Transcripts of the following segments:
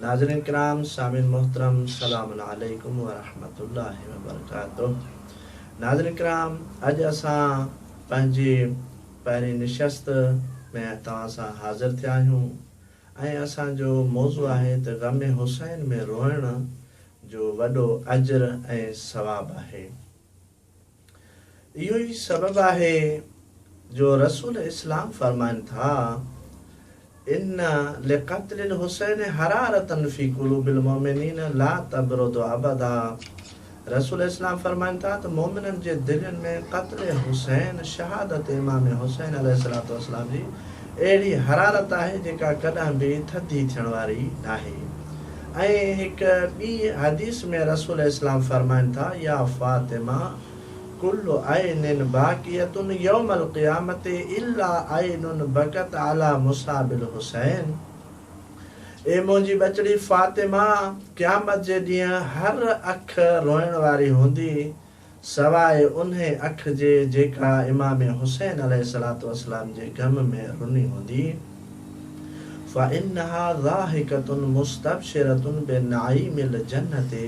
नाज़रीन किराम, सामिन मोहतरम, सलाम अलैकुम व रहमतुल्लाहि व बरकातुहू। नाज़रीन किराम, अॼु असां पंहिंजी पहिरीं निशस्त में तव्हां सां हाज़िर थिया आहियूं ऐं असांजो मौज़ू आहे त ग़म हुसैन में रोइण जो वॾो अजर ऐं सवाब आहे। इहो ई सबब आहे जो रसूल इस्लाम फरमाइनि था, इन लिक़त्लिल हुसैन हरारतन फी कुलूबिल मोमिनीन ला तबरुदु अबदा। रसूल इस्लाम फरमाइनि था त मोमिननि जे दिलनि में क़त्ल हुसैन, शहादत इमाम हुसैन अलैहिस्सलातु वस्सलाम जी अहिड़ी हरारत आहे जेका कॾहिं बि थधी थियण वारी नाहे। ऐं हिकु ॿी हदीस में रसूल इस्लाम फरमाइनि था, या फातिमा कुल्लु आइनिन बाक़ियतुन यौमल क़ियामत इल्ला आइनुन बकत अला मुसाबिल हुसैन। ए मुंहिंजी बचड़ी फातिमा, क़यामत जे ॾींहुं हर अख रोइण वारी हूंदी सवाइ उन्हे अख जे जेका इमाम हुसैन अलैहिस्सलातु वस्सलाम जे ग़म में रुनी हूंदी। फ़इन्नहा ज़ाहिकतुन मुस्तबशिरतुन बिनईमिल जन्नति।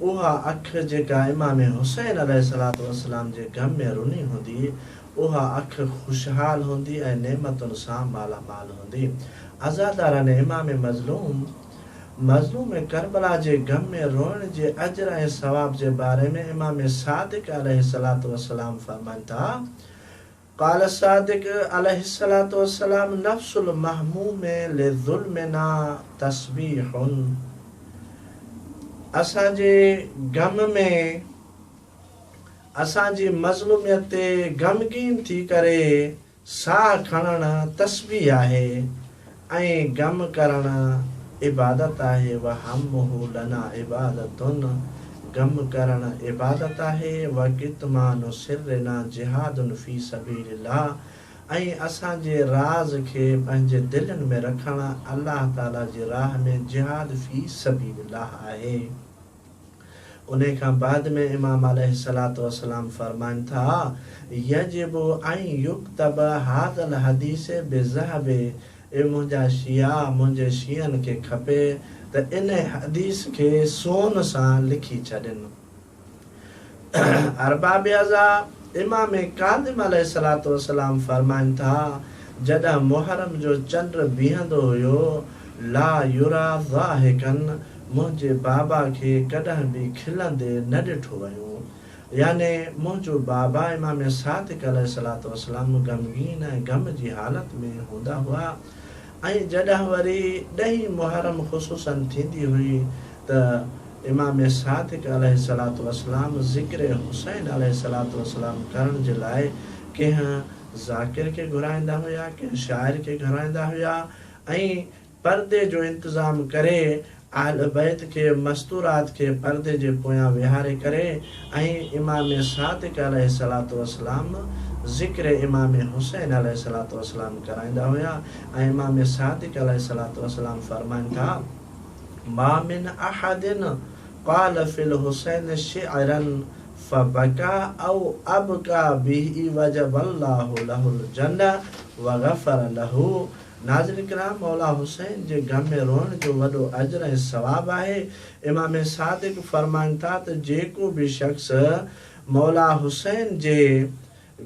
उहा अख जेका इमाम हुसैन अलैहिस्सलातु वस्सलाम जे ग़म में रुनी हूंदी, उहा अख ख़ुशहाल हूंदी ऐं नेमतुनि सां मालामाल हूंदी। अज़ादारन इमाम मज़लूम करबला जे ग़म में रोइण जे अजर ऐं सवाब जे बारे में इमाम सादिक अलैहिस्सलातु वस्सलाम फरमाइनि था, क़ाल सादिक अलैहिस्सलातु वस्सलाम नफ्सुल महमूम लिज़ुल्मिना तस्बीहुन। असांजे ग़म में असांजी मज़लूमियत ते ग़मगीन थी करे साह खणण तस्बीह आहे ऐं ग़म करण इबादत आहे। व हमहु लना इबादतुन, ग़म करण इबादत आहे। व कितमानु सिरना जिहादुन फी सबीलिल्लाह, ऐं असांजे राज़ खे पंहिंजे दिलनि में रखण अल्लाह ताला जी राह में जिहाद फी सबीलिल्लाह आहे। उन खां बाद में इमाम अलैहिस्सलातु वस्सलाम फरमाइनि था, यजिबु अन युक्तब हाज़ल हदीस बिज़हब। ए मुंहिंजा शिया, मुंहिंजे शियनि खे खपे त इन हदीस खे सोन सां लिखी छॾनि। अरबाब अज़ा इमाम काज़िम अलैहिस्सलातु वस्सलाम फरमाइनि था, जॾहिं मुहर्रम जो चंड बीहंदो हुयो, ला युरा ज़ाहिकन, मुंहिंजे बाबा खे कॾहिं बि खिलंदे न ॾिठो वियो। याने मुंहिंजो बाबा इमाम सादिक अलैहिस्सलातु वस्सलाम ग़मगीन ऐं ग़म जी हालत में हूंदा हुआ। ऐं जॾहिं वरी 10 मुहर्रम ख़ुसूसन थींदी हुई त इमाम सादिक अलैहिस्सलातु वस्सलाम ज़िक्र हुसैन अलैहिस्सलातु वस्सलाम करण जे लाइ कंहिं ज़ाकिर खे घुराईंदा हुया, कंहिं शाइर खे घुराईंदा हुया ऐं पर्दे जो इंतज़ाम करे अहल बैत के मस्तूरात के पर्दे जे पोयां विहारे करे ऐं इमाम सादिक अलैहिस्सलातु वस्सलाम ज़िक्र इमाम हुसैन अलैहिस्सलातु वस्सलाम कराईंदा हुया। ऐं इमाम सादिक अलैहिस्सलातु वस्सलाम फरमाइनि था, मा मिन अहदिन क़ाल फिल हुसैन शिअरन फबका औ अबका बिही वजबल्लाहु लहुल जन्नह व गफ़र लहू। नाज़रीन किराम, मौला हुसैन जे ग़म में रोइण जो वॾो अजर ऐं सवाब आहे। इमाम सादिक फरमाइनि था त जेको बि शख़्स मौला हुसैन जे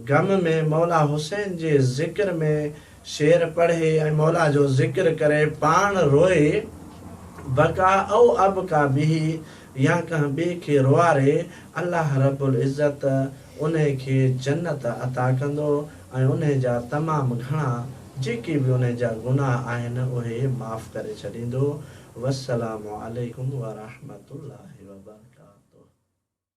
ग़म में मौला हुसैन जे ज़िक्र में शेर पढ़े ऐं मौला जो ज़िक्र करे पाण रोए, बका औ अबका बिही, या कंहिं ॿिए खे रोआरे, अल्लाह रब्बुल इज़्ज़त उन खे जन्नत अता कंदो ऐं उन जा तमामु घणा जेके बि उन जा गुनाह आहिनि उहे माफ़ करे छॾींदो। वस्सलामु अलैकुम व रहमतुल्लाहि व बरकातुहू।